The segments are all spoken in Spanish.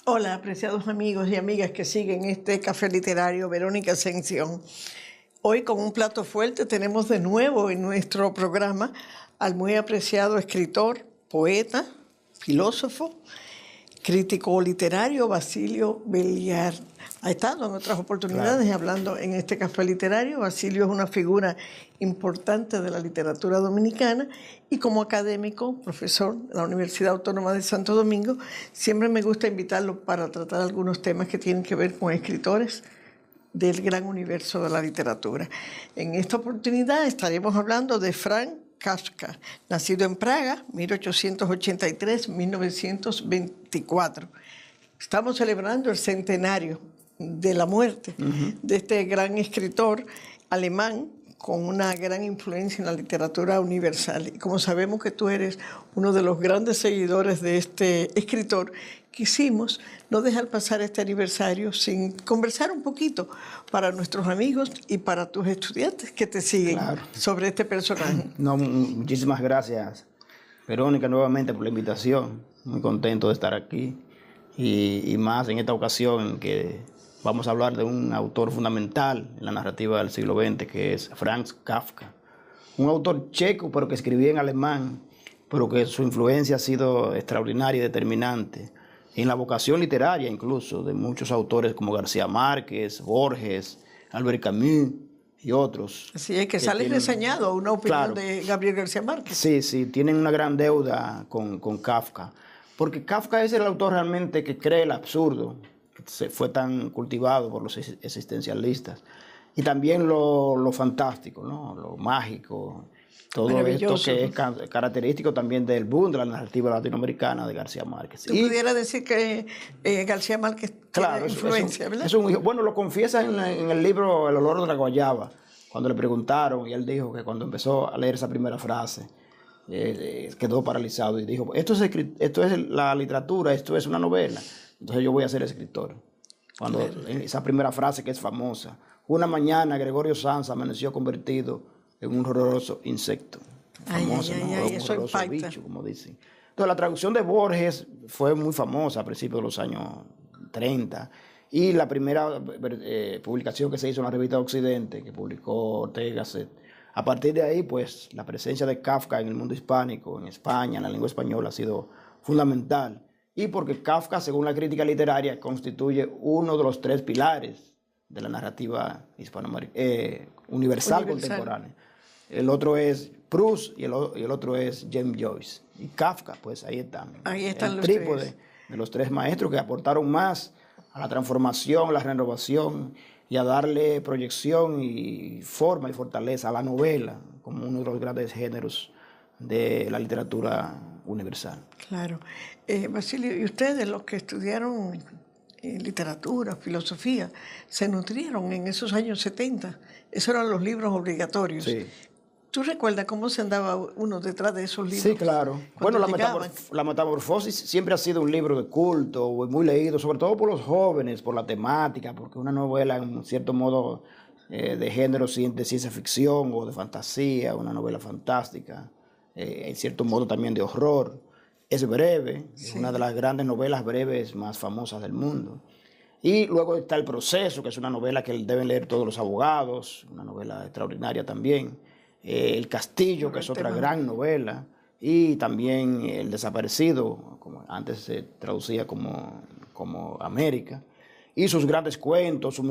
Hola, apreciados amigos y amigas que siguen este café literario, Verónica Ascensión. Hoy con un plato fuerte tenemos de nuevo en nuestro programa al muy apreciado escritor, poeta, filósofo, crítico literario Basilio Belliard. Ha estado en otras oportunidades hablando en este café literario. Basilio es una figura importante de la literatura dominicana y como académico, profesor de la Universidad Autónoma de Santo Domingo, siempre me gusta invitarlo para tratar algunos temas que tienen que ver con escritores del gran universo de la literatura. En esta oportunidad estaremos hablando de Franz Kafka, nacido en Praga, 1883-1924. Estamos celebrando el centenario de la muerte de este gran escritor alemán con una gran influencia en la literatura universal. Y como sabemos que tú eres uno de los grandes seguidores de este escritor, quisimos no dejar pasar este aniversario sin conversar un poquito para nuestros amigos y para tus estudiantes que te siguen sobre este personaje. No, muchísimas gracias, Verónica, nuevamente por la invitación. Muy contento de estar aquí y más en esta ocasión en que vamos a hablar de un autor fundamental en la narrativa del siglo XX, que es Franz Kafka. Un autor checo, pero que escribía en alemán, pero que su influencia ha sido extraordinaria y determinante en la vocación literaria incluso de muchos autores como García Márquez, Borges, Albert Camus y otros. Así es que sale reseñado una opinión de Gabriel García Márquez. Sí, tienen una gran deuda con Kafka, porque Kafka es el autor realmente que cree el absurdo, que fue tan cultivado por los existencialistas, y también lo fantástico, ¿no? Lo mágico, todo esto que es característico también del boom de la narrativa latinoamericana de García Márquez. ¿Tú pudieras decir que García Márquez tiene influencia, ¿verdad? Bueno, lo confiesa en el libro El olor de la guayaba, cuando le preguntaron, y él dijo que cuando empezó a leer esa primera frase, quedó paralizado y dijo, esto es la literatura, esto es una novela, entonces yo voy a ser escritor. Cuando esa primera frase que es famosa, una mañana Gregorio Sanz amaneció convertido en un horroroso insecto. Famoso, ¿no? Un horroroso bicho, como dicen. Entonces la traducción de Borges fue muy famosa a principios de los años 30, y la primera publicación que se hizo en la revista Occidente, que publicó Ortega y Gasset. A partir de ahí, pues, la presencia de Kafka en el mundo hispánico, en España, en la lengua española, ha sido fundamental. Y porque Kafka, según la crítica literaria, constituye uno de los tres pilares de la narrativa universal contemporánea. El otro es Proust y el otro es James Joyce. Y Kafka, pues ahí están. Ahí están el trípode de los tres maestros que aportaron más a la transformación, la renovación y a darle proyección y forma y fortaleza a la novela como uno de los grandes géneros de la literatura universal. Claro. Basilio, ¿y ustedes, los que estudiaron literatura, filosofía, se nutrieron en esos años 70? Esos eran los libros obligatorios. Sí. ¿Tú recuerdas cómo se andaba uno detrás de esos libros? Sí, claro. Bueno, la Metamorfosis siempre ha sido un libro de culto, muy leído, sobre todo por los jóvenes, por la temática, porque una novela, en cierto modo, de género de ciencia ficción o de fantasía, una novela fantástica, en cierto modo también de horror. Es breve, es una de las grandes novelas breves más famosas del mundo. Y luego está El Proceso, que es una novela que deben leer todos los abogados, una novela extraordinaria también. El Castillo, que es otra gran novela, y también El Desaparecido, como antes se traducía como América, y sus grandes cuentos,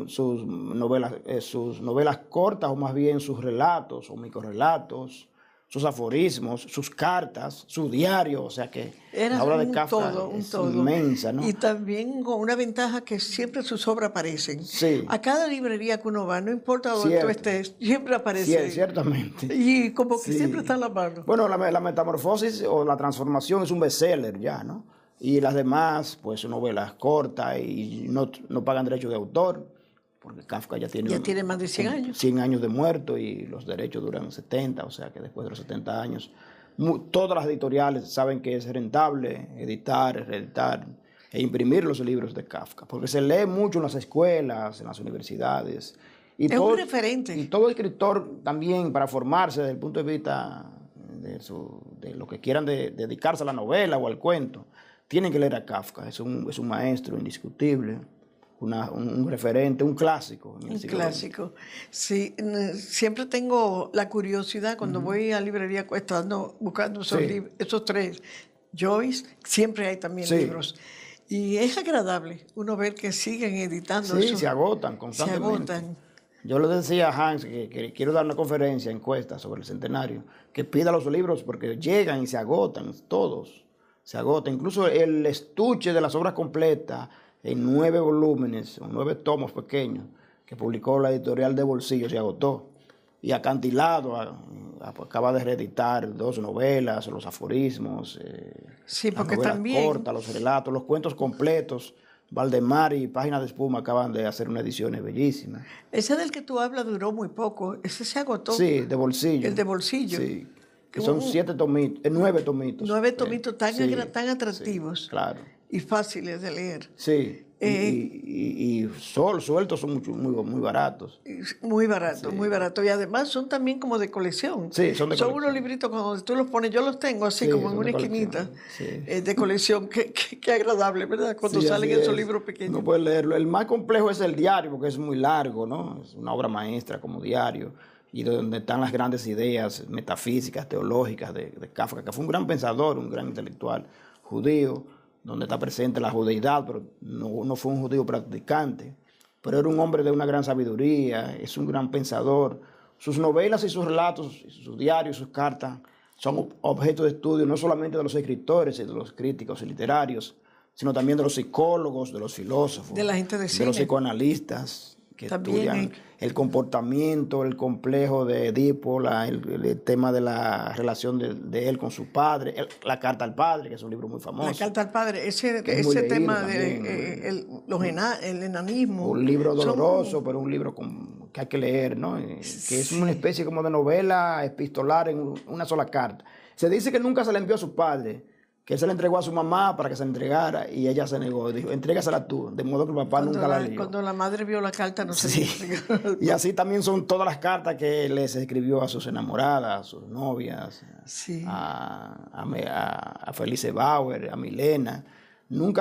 sus novelas cortas, o más bien sus relatos o microrelatos, sus aforismos, sus cartas, su diario, o sea que la obra de Kafka es inmensa, ¿no? Y también con una ventaja que siempre sus obras aparecen. Sí. A cada librería que uno va, no importa dónde tú estés, siempre aparece. Sí, ciertamente. Y como que siempre está en la mano. Bueno, la Metamorfosis o La Transformación es un bestseller ya, ¿no? Y las demás, pues, son novelas cortas y no pagan derechos de autor, porque Kafka ya tiene más de 100 años. 100 años de muerto y los derechos duran 70, o sea que después de los 70 años, todas las editoriales saben que es rentable editar, reeditar e imprimir los libros de Kafka, porque se lee mucho en las escuelas, en las universidades. Y es un referente. Y todo escritor también, para formarse desde el punto de vista de lo que quieran dedicarse a la novela o al cuento, tienen que leer a Kafka. Es un maestro indiscutible, un referente, un clásico. Un clásico. Sí, siempre tengo la curiosidad cuando voy a librería buscando esos libros, esos tres. Joyce, siempre hay también libros. Y es agradable uno ver que siguen editando. Sí, se agotan constantemente. Se agotan. Yo le decía a Hans que quiero dar una conferencia, encuesta sobre el centenario, que pida los libros porque llegan y se agotan, todos. Se agotan. Incluso el estuche de las obras completas en 9 volúmenes, o 9 tomos pequeños, que publicó la editorial de Bolsillo, se agotó. Y Acantilado acaba de reeditar 2 novelas, los aforismos, sí, porque las novelas también cortas, los relatos, los cuentos completos. Valdemar y Páginas de Espuma acaban de hacer unas ediciones bellísimas. Ese del que tú hablas duró muy poco, ese se agotó. Sí, de Bolsillo. El de Bolsillo. Sí, que son 7 tomitos, 9 tomitos. 9 tomitos tan atractivos. Sí, claro. Y fáciles de leer. Sí, y sueltos son muy baratos. Muy baratos, muy baratos. Y además son también como de colección. Sí, son de colección. Son unos libritos cuando tú los pones, yo los tengo así como en una esquinita de colección. Qué agradable, ¿verdad? Cuando salen esos libros pequeños. No puedes leerlo. El más complejo es el diario porque es muy largo, ¿no? Es una obra maestra como diario. Y donde están las grandes ideas metafísicas, teológicas de Kafka, que fue un gran pensador, un gran intelectual judío, donde está presente la judeidad, pero no fue un judío practicante, pero era un hombre de una gran sabiduría, es un gran pensador. Sus novelas y sus relatos, sus diarios, sus cartas, son objeto de estudio no solamente de los escritores y de los críticos literarios, sino también de los psicólogos, de los filósofos, de la gente de cine, los psicoanalistas, que también estudian el comportamiento, el complejo de Edipo, el tema de la relación de él con su padre, la Carta al Padre, que es un libro muy famoso. La Carta al Padre, ese tema de el enanismo. Un libro doloroso, pero un libro que hay que leer, ¿no? Que es una especie como de novela epistolar en una sola carta. Se dice que nunca se le envió a su padre, que él se la entregó a su mamá para que se la entregara y ella se negó. Dijo, entrégasela tú, de modo que el papá nunca la leyó. Cuando la madre vio la carta no se entregó. Y así también son todas las cartas que les escribió a sus enamoradas, a sus novias, a Felice Bauer, a Milena.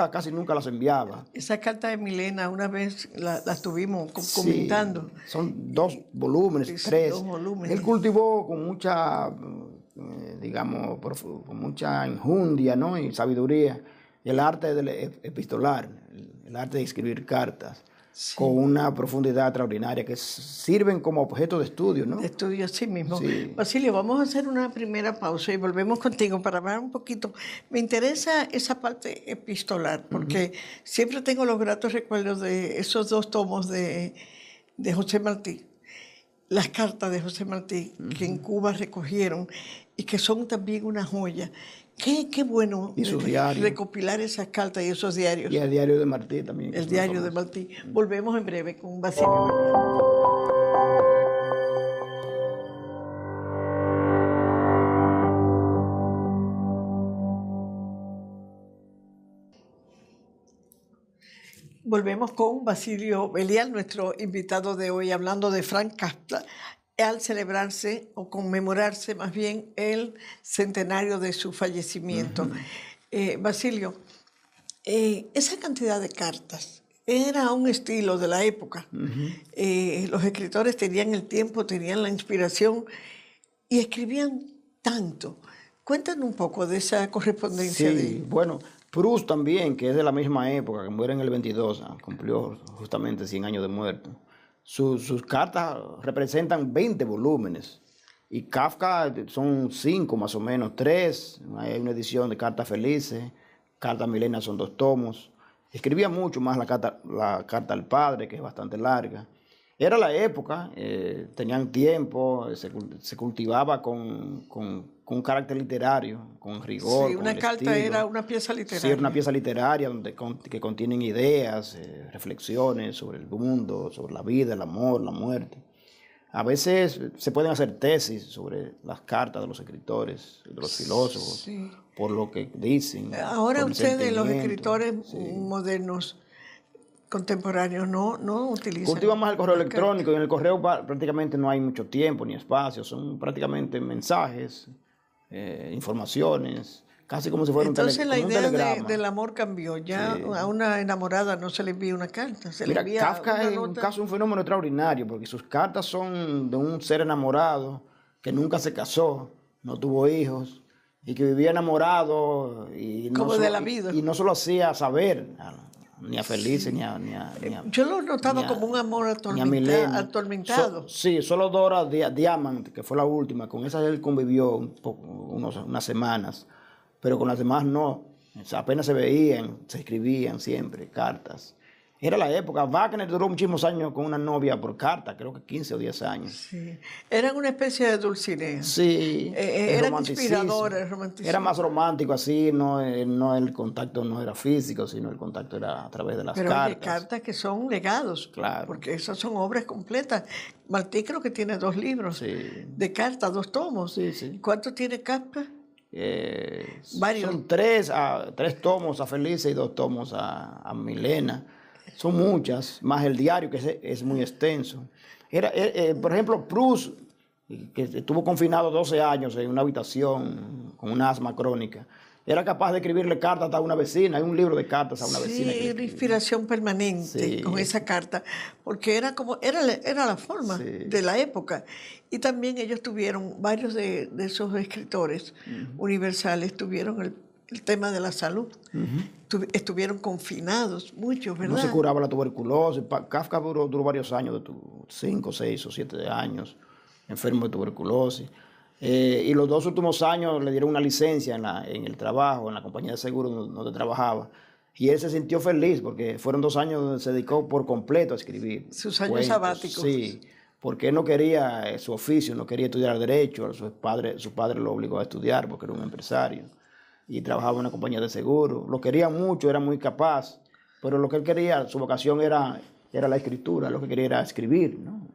Casi nunca las enviaba. Esa carta de Milena, una vez la estuvimos comentando. Son 2 volúmenes, 3. 2 volúmenes. Él cultivó con mucha, digamos, con mucha enjundia, ¿no? Y sabiduría el arte del epistolar, el arte de escribir cartas. Con una profundidad extraordinaria que sirven como objeto de estudio, ¿no? De estudio, así mismo. Sí. Basilio, vamos a hacer una primera pausa y volvemos contigo para hablar un poquito. Me interesa esa parte epistolar, porque siempre tengo los gratos recuerdos de esos 2 tomos de José Martí, las cartas de José Martí, que en Cuba recogieron y que son también una joya. Qué bueno recopilar esas cartas y esos diarios. Y el diario de Martí también. El diario de Martí. Volvemos en breve con Basilio. Volvemos con Basilio Belial, nuestro invitado de hoy, hablando de Franz Kafka, al celebrarse o conmemorarse más bien el centenario de su fallecimiento. Basilio, esa cantidad de cartas era un estilo de la época. Los escritores tenían el tiempo, tenían la inspiración y escribían tanto. Cuéntanos un poco de esa correspondencia. Bueno, Proust también, que es de la misma época, que muere en el 22, cumplió justamente 100 años de muerto. Sus cartas representan 20 volúmenes y Kafka son 5 más o menos, 3. Hay una edición de Cartas Felices, Cartas Milena son 2 tomos. Escribía mucho más la carta al Padre, que es bastante larga. Era la época, tenían tiempo, se cultivaba con un carácter literario, con rigor. Sí, una carta era una pieza literaria. Sí, era una pieza literaria que contienen ideas, reflexiones sobre el mundo, sobre la vida, el amor, la muerte. A veces se pueden hacer tesis sobre las cartas de los escritores, de los filósofos, por lo que dicen. Ahora ustedes, los escritores modernos, contemporáneos, no utilizan. Cultivan más el correo electrónico y en el correo prácticamente no hay mucho tiempo ni espacio, son prácticamente mensajes, informaciones, casi como si fuera Entonces la como un idea telegrama. del amor cambió. Ya a una enamorada no se le envía una carta, se le Mira, envía Kafka una es un nota. caso, un fenómeno extraordinario, porque sus cartas son de un ser enamorado que nunca se casó, no tuvo hijos, y que vivía enamorado y no, Como de la vida. y no solo hacía saber ni a Felice, Yo lo notaba ni a- como un amor ni a Milena. atormentado. Sí, solo Dora Diamond, que fue la última, con esa él convivió unas semanas, pero con las demás no. O sea, apenas se veían, se escribían siempre cartas. Era la época. Wagner duró muchísimos años con una novia por carta, creo que 15 o 10 años. Sí. Eran una especie de Dulcinea. Sí, el Eran romanticismo. inspiradoras, el romanticismo. Era más romántico así, no el contacto no era físico, sino el contacto era a través de las Pero hay cartas. cartas que son legados, Claro. porque esas son obras completas. Martí creo que tiene 2 libros Sí. de cartas, 2 tomos. Sí, sí. ¿Cuánto tiene Kafka? Varios. Son tres tomos a Felice y 2 tomos a Milena. Son muchas, más el diario que es muy extenso. Por ejemplo, Proust, que estuvo confinado 12 años en una habitación con una asma crónica, era capaz de escribirle cartas hasta a una vecina. Hay un libro de cartas a una vecina. Sí, una inspiración permanente Sí. con esa carta, porque era la forma Sí. de la época. Y también ellos tuvieron, varios de esos escritores universales tuvieron el tema de la salud. Estuvieron confinados, muchos, ¿verdad? No se curaba la tuberculosis. Kafka duró varios años, 5, 6 o 7 años, enfermo de tuberculosis. Y los 2 últimos años le dieron una licencia en el trabajo, en la compañía de seguros donde trabajaba. Y él se sintió feliz porque fueron 2 años donde se dedicó por completo a escribir. Sus años sabáticos. Sí, porque él no quería su oficio, no quería estudiar derecho. Su padre lo obligó a estudiar porque era un empresario y trabajaba en una compañía de seguros. Lo quería mucho, era muy capaz, pero lo que él quería, su vocación era la escritura, lo que quería era escribir, ¿no?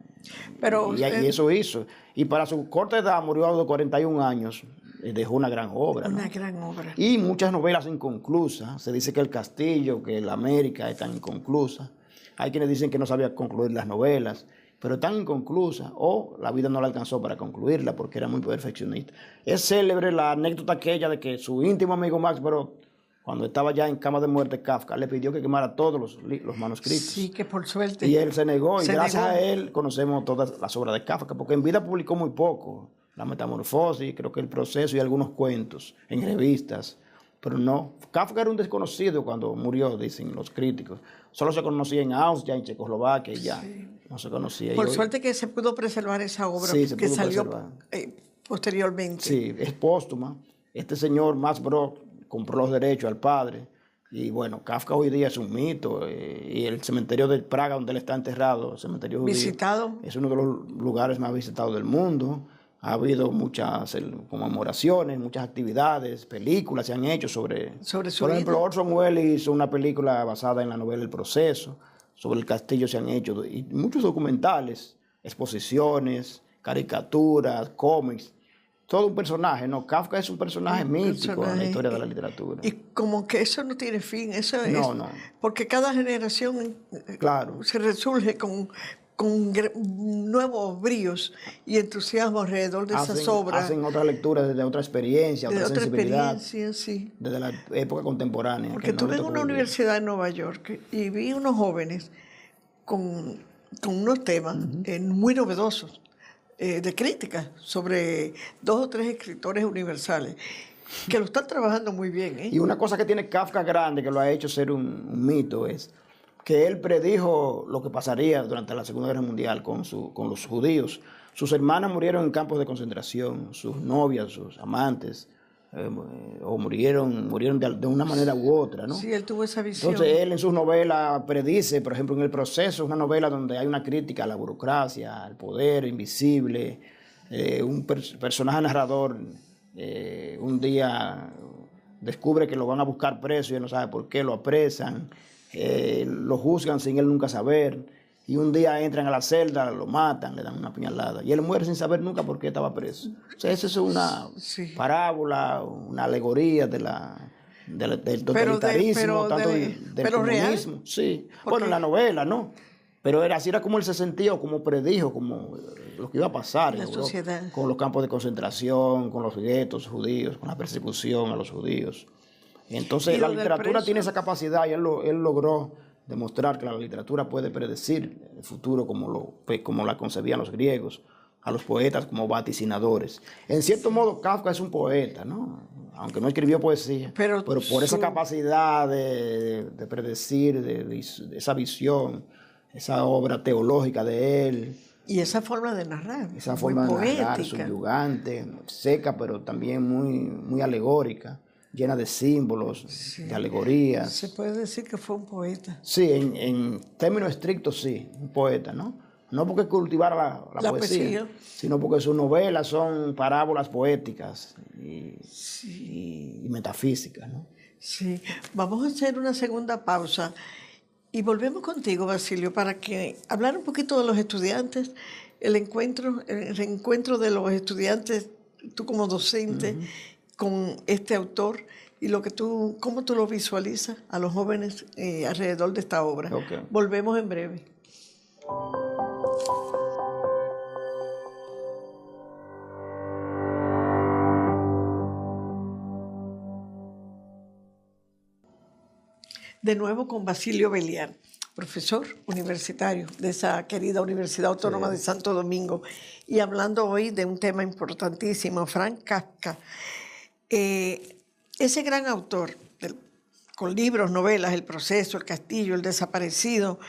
Pero Y eso hizo. Y para su corta edad, murió a los 41 años, dejó una gran obra. una ¿no? gran obra. Y muchas novelas inconclusas. Se dice que El Castillo, que La América están inconclusas. Hay quienes dicen que no sabía concluir las novelas, pero están inconclusas, o la vida no le alcanzó para concluirla porque era muy perfeccionista. Es célebre la anécdota aquella de que su íntimo amigo Max Brod, cuando estaba ya en cama de muerte, Kafka le pidió que quemara todos los manuscritos. Sí, que por suerte. Y él se negó, y Se gracias negó. a él conocemos todas las obras de Kafka, porque en vida publicó muy poco. La Metamorfosis, creo que El Proceso y algunos cuentos en revistas. Pero no, Kafka era un desconocido cuando murió, dicen los críticos. Solo se conocía en Austria, en Checoslovaquia y ya. No se conocía. Por Y hoy- suerte que se pudo preservar esa obra Sí, se que pudo salió preservar. posteriormente. Sí, es póstuma. Este señor, Max Brod, compró los derechos al padre. Y bueno, Kafka hoy día es un mito. Y el cementerio de Praga, donde él está enterrado, el cementerio judío, Visitado. es uno de los lugares más visitados del mundo. Ha habido muchas conmemoraciones, muchas actividades, películas se han hecho sobre Su Por ejemplo, vida. Orson Welles hizo una película basada en la novela El Proceso. Sobre el castillo se han hecho y muchos documentales, exposiciones, caricaturas, cómics. Todo un personaje, ¿no? Kafka es un personaje mítico en la historia de la literatura. Y como que eso no tiene fin, eso es. No. Porque cada generación Claro. se resurge con nuevos bríos y entusiasmo alrededor de esas obras. Hacen otras lecturas desde otra experiencia, de otra otra sensibilidad, experiencia, sí. desde la época contemporánea. Porque que no estuve le en tocó una vivir. universidad en Nueva York y vi unos jóvenes con unos temas muy novedosos de crítica sobre 2 o 3 escritores universales que lo están trabajando muy bien. Y una cosa que tiene Kafka grande, que lo ha hecho ser un mito, es que él predijo lo que pasaría durante la Segunda Guerra Mundial con los judíos. Sus hermanas murieron en campos de concentración, sus novias, sus amantes, o murieron de una manera u otra, ¿no? Sí, él tuvo esa visión. Entonces él en sus novelas predice, por ejemplo, en El Proceso, una novela donde hay una crítica a la burocracia, al poder invisible, un personaje narrador un día descubre que lo van a buscar preso y él no sabe por qué, lo apresan, lo juzgan sin él nunca saber, y un día entran a la celda, lo matan, le dan una puñalada, y él muere sin saber nunca por qué estaba preso. O sea, esa es una parábola, una alegoría del totalitarismo, tanto del pero real. comunismo. Sí, bueno, en la novela, ¿no? Pero así era como él se sentía, o como predijo, como lo que iba a pasar La en Europa, sociedad. con los campos de concentración, con los guetos judíos, con la persecución a los judíos. Y Entonces la lo del literatura tiene preso. esa capacidad y él logró demostrar que la literatura puede predecir el futuro como la concebían los griegos, a los poetas como vaticinadores. En cierto modo, Kafka es un poeta, ¿no? Aunque no escribió poesía, Pero por esa capacidad de predecir, de esa visión, esa obra teológica de él, y esa forma de narrar, esa muy forma de narrar, poética. subyugante, seca, pero también muy alegórica, llena de símbolos, de alegorías. Se puede decir que fue un poeta. Sí, en términos estrictos sí, un poeta, ¿no? No porque cultivara la poesía, sino porque sus novelas son parábolas poéticas y metafísicas, ¿no? Sí, vamos a hacer una segunda pausa y volvemos contigo, Basilio, para que hablar un poquito de los estudiantes, el reencuentro de los estudiantes, tú como docente, con este autor y cómo tú lo visualizas a los jóvenes alrededor de esta obra. Okay. Volvemos en breve. De nuevo con Basilio Beliar, profesor universitario de esa querida Universidad Autónoma de Santo Domingo, y hablando hoy de un tema importantísimo, Franz Kafka. Ese gran autor, con libros, novelas, El proceso, El castillo, El desaparecido,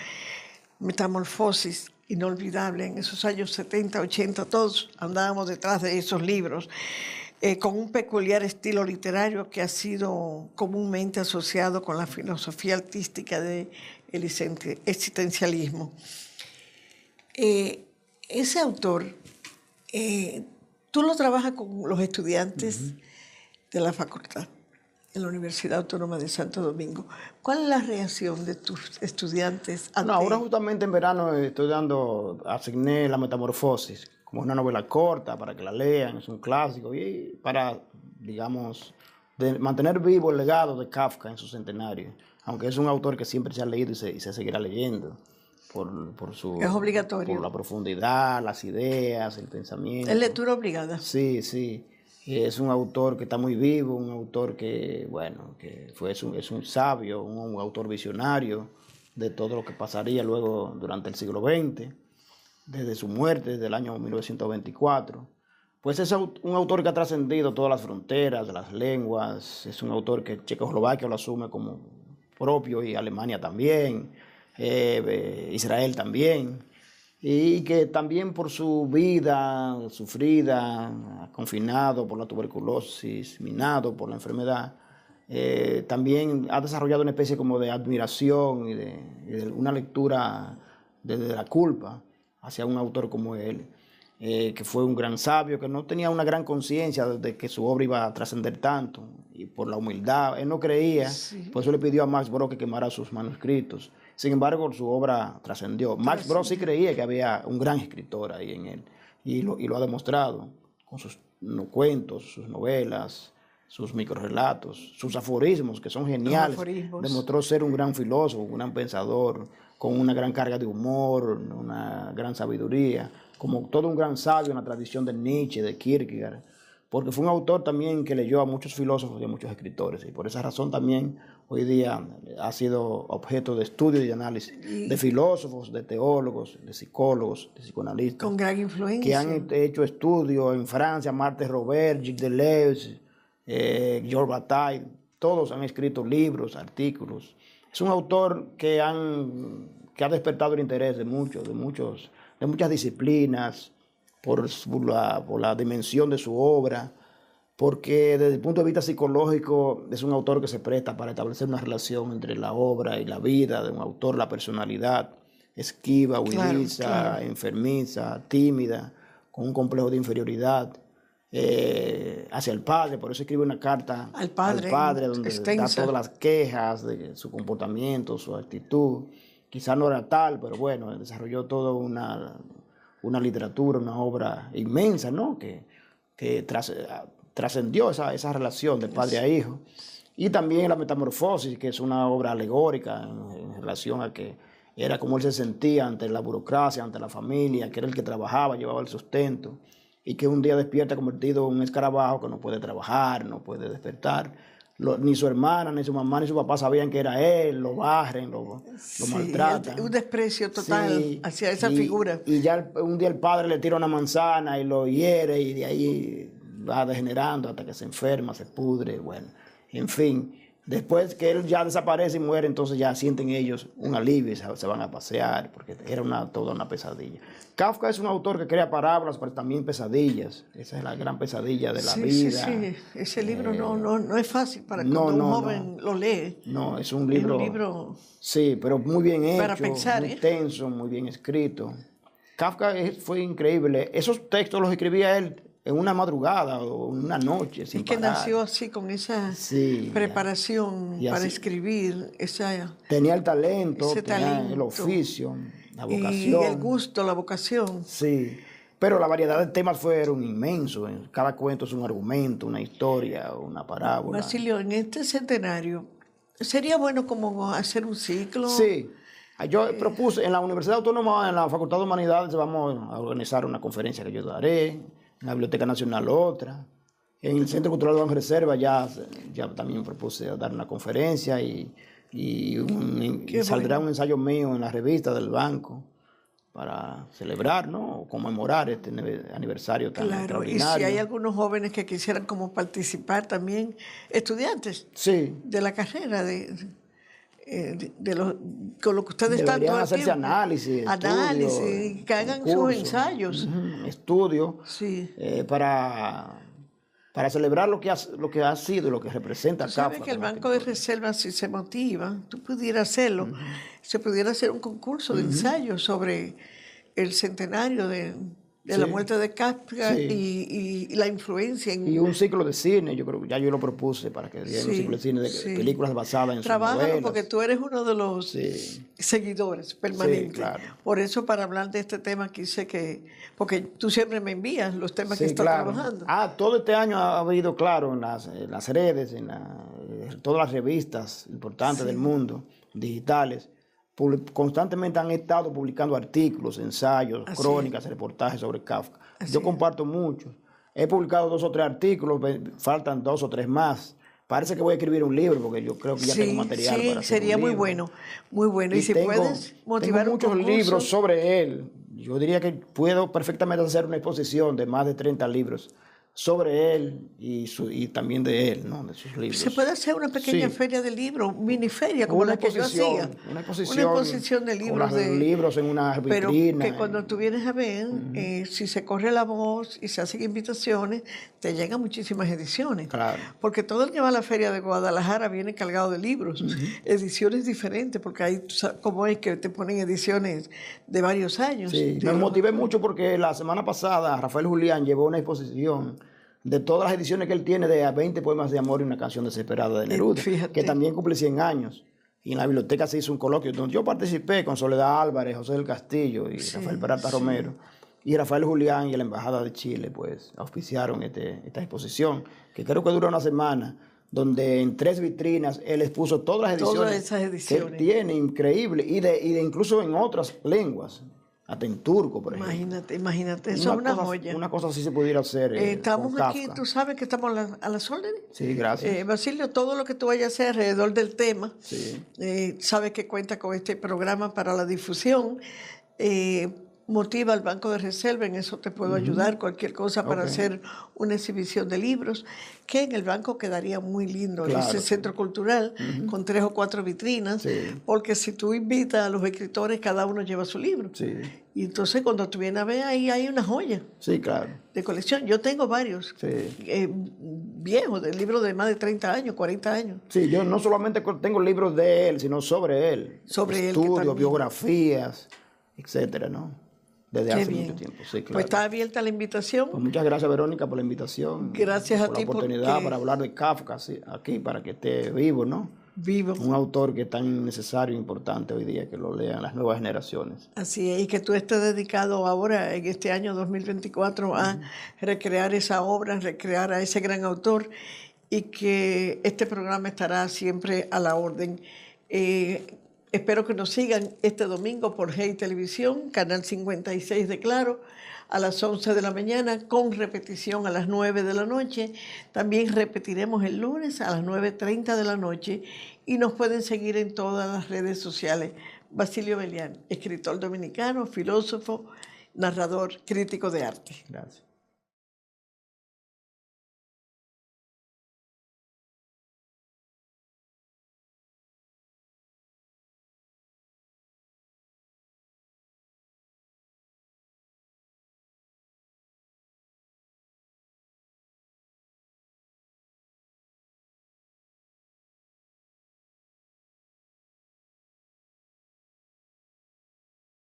Metamorfosis, inolvidable, en esos años 70, 80, todos andábamos detrás de esos libros, con un peculiar estilo literario que ha sido comúnmente asociado con la filosofía artística del existencialismo. Ese autor, tú lo trabajas con los estudiantes de la facultad en la Universidad Autónoma de Santo Domingo. ¿Cuál es la reacción de tus estudiantes ante... No, ahora justamente en verano asigné La Metamorfosis, como una novela corta para que la lean, es un clásico, y para, digamos, mantener vivo el legado de Kafka en su centenario, aunque es un autor que siempre se ha leído y se seguirá leyendo. Es obligatorio. Por la profundidad, las ideas, el pensamiento. ¿Es lectura obligada? Sí, sí. Es un autor que está muy vivo, un autor que, bueno, es un sabio, un autor visionario de todo lo que pasaría luego durante el siglo XX, desde su muerte, desde el año 1924. Pues es un autor que ha trascendido todas las fronteras, las lenguas, es un autor que Checoslovaquia lo asume como propio y Alemania también, Israel también. Y que también por su vida sufrida, confinado por la tuberculosis, minado por la enfermedad, también ha desarrollado una especie como de admiración y de una lectura desde la culpa hacia un autor como él, que fue un gran sabio, que no tenía una gran conciencia de que su obra iba a trascender tanto, y por la humildad, él no creía, por eso le pidió a Max Brod que quemara sus manuscritos. Sin embargo, su obra trascendió. Max Brod sí creía que había un gran escritor ahí en él, y lo ha demostrado con sus cuentos, sus novelas, sus microrelatos, sus aforismos, que son geniales. Demostró ser un gran filósofo, un gran pensador, con una gran carga de humor, una gran sabiduría, como todo un gran sabio en la tradición de Nietzsche, de Kierkegaard, porque fue un autor también que leyó a muchos filósofos y a muchos escritores, y por esa razón también hoy día ha sido objeto de estudio y de análisis de filósofos, de teólogos, de psicólogos, de psicoanalistas. Con gran influencia. Que han hecho estudios en Francia, Martin Robert, Gilles Deleuze, Georges Bataille, todos han escrito libros, artículos. Es un autor que ha despertado el interés de muchas disciplinas, por la dimensión de su obra, porque desde el punto de vista psicológico es un autor que se presta para establecer una relación entre la obra y la vida de un autor, la personalidad esquiva, huidiza, enfermiza, tímida, con un complejo de inferioridad hacia el padre. Por eso escribe una carta al padre donde da todas las quejas de su comportamiento, su actitud. Quizá no era tal, pero bueno, desarrolló toda una literatura, una obra inmensa, ¿no? Que trascendió esa relación de padre a hijo. Y también La Metamorfosis, que es una obra alegórica en relación a que era como él se sentía ante la burocracia, ante la familia, que era el que trabajaba, llevaba el sustento, y que un día despierta convertido en un escarabajo que no puede trabajar, no puede despertar. Ni su hermana, ni su mamá, ni su papá sabían que era él, lo barren, lo maltratan. Un desprecio total hacia esa figura. Y ya un día el padre le tira una manzana y lo hiere, y de ahí va degenerando hasta que se enferma, se pudre, bueno, en fin. Después que él ya desaparece y muere, entonces ya sienten ellos un alivio y se van a pasear, porque era toda una pesadilla. Kafka es un autor que crea parábolas, pero también pesadillas. Esa es la gran pesadilla de la vida. Sí, ese libro no es fácil para cuando un joven lo lee. No, es un libro... Es un libro... Sí, pero muy bien hecho, para pensar, muy tenso, muy bien escrito. Kafka fue increíble. Esos textos los escribía él en una madrugada o en una noche, sin que parar. nació así, con esa preparación para escribir. Tenía el talento, tenía el oficio, la vocación. Y el gusto, la vocación. Sí, pero la variedad de temas fueron inmensos. Cada cuento es un argumento, una historia, una parábola. Basilio, en este centenario, ¿sería bueno como hacer un ciclo? Sí. Yo propuse, en la Universidad Autónoma, en la Facultad de Humanidades, vamos a organizar una conferencia que yo daré. En la Biblioteca Nacional otra, en el Centro Cultural de Banreserva ya también propuse dar una conferencia y saldrá un ensayo mío en la revista del banco para celebrar, ¿no? O conmemorar este aniversario tan extraordinario. Y si hay algunos jóvenes que quisieran como participar también, estudiantes de la carrera, con lo que ustedes están todo el hacerse tiempo. Análisis, que hagan sus ensayos. Estudios para celebrar lo que ha sido y lo que representa Kafka. Sabes que el Banco de Reserva, si se motiva, tú pudieras hacerlo. Se pudiera hacer un concurso de ensayos sobre el centenario de la muerte de Kafka y la influencia en... Y un ciclo de cine, yo creo que ya yo lo propuse para que diera un ciclo de cine de películas basadas en sus novelas. Porque tú eres uno de los seguidores permanentes. Sí, claro. Por eso, para hablar de este tema, quise porque tú siempre me envías los temas que estás trabajando. Todo este año ha habido, claro, en las redes, en todas las revistas importantes del mundo, digitales, constantemente han estado publicando artículos, ensayos, crónicas, reportajes sobre Kafka. Yo comparto muchos. He publicado 2 o 3 artículos, faltan 2 o 3 más. Parece que voy a escribir un libro porque yo creo que ya tengo material para hacer sería muy bueno, muy bueno. Y si puedes motivar tengo muchos libros sobre él. Yo diría que puedo perfectamente hacer una exposición de más de 30 libros sobre él y también de él, ¿no? De sus libros. Se puede hacer una pequeña feria de libros, miniferia, como la que yo hacía. Una exposición de libros. Libros en una vitrina. Pero que cuando tú vienes a ver, si se corre la voz y se hacen invitaciones, te llegan muchísimas ediciones. Claro. Porque todo el que va a la feria de Guadalajara viene cargado de libros, ediciones diferentes, porque ahí, como es que te ponen ediciones de varios años. Sí, me motivé mucho porque la semana pasada Rafael Julián llevó una exposición de todas las ediciones que él tiene de 20 poemas de amor y una canción desesperada de Neruda, que también cumple 100 años. Y en la biblioteca se hizo un coloquio donde yo participé con Soledad Álvarez, José del Castillo y Rafael Peralta Romero. Y Rafael Julián y la Embajada de Chile, pues, auspiciaron esta exposición, que creo que dura una semana, donde en 3 vitrinas él expuso todas las ediciones, esas ediciones que él tiene, increíble, y de incluso en otras lenguas. Hasta en turco, por ejemplo. Imagínate, eso es una joya. Una cosa así se pudiera hacer. Estamos aquí, tú sabes que estamos a las órdenes. Sí, gracias. Basilio, todo lo que tú vayas a hacer alrededor del tema, sabes que cuenta con este programa para la difusión. Motiva al Banco de Reserva, en eso te puedo ayudar, cualquier cosa para hacer una exhibición de libros, que en el banco quedaría muy lindo, ese centro cultural, con 3 o 4 vitrinas, porque si tú invitas a los escritores, cada uno lleva su libro. Y entonces cuando tú vienes a ver, ahí hay una joya de colección. Yo tengo varios viejos, de libros de más de 30 años, 40 años. Sí, yo no solamente tengo libros de él, sino sobre él. Estudios, biografías, etcétera, ¿no? Desde hace mucho tiempo, sí, claro. Pues está abierta la invitación. Pues muchas gracias, Verónica, por la invitación. Gracias a ti por la oportunidad para hablar de Kafka aquí, para que esté vivo, ¿no? Vivo. Un autor que es tan necesario e importante hoy día que lo lean las nuevas generaciones. Así es, y que tú estés dedicado ahora, en este año 2024, a recrear esa obra, recrear a ese gran autor, y que este programa estará siempre a la orden. Espero que nos sigan este domingo por Hey Televisión, Canal 56 de Claro, a las 11 de la mañana, con repetición a las 9 de la noche. También repetiremos el lunes a las 9:30 de la noche y nos pueden seguir en todas las redes sociales. Basilio Belián, escritor dominicano, filósofo, narrador, crítico de arte. Gracias.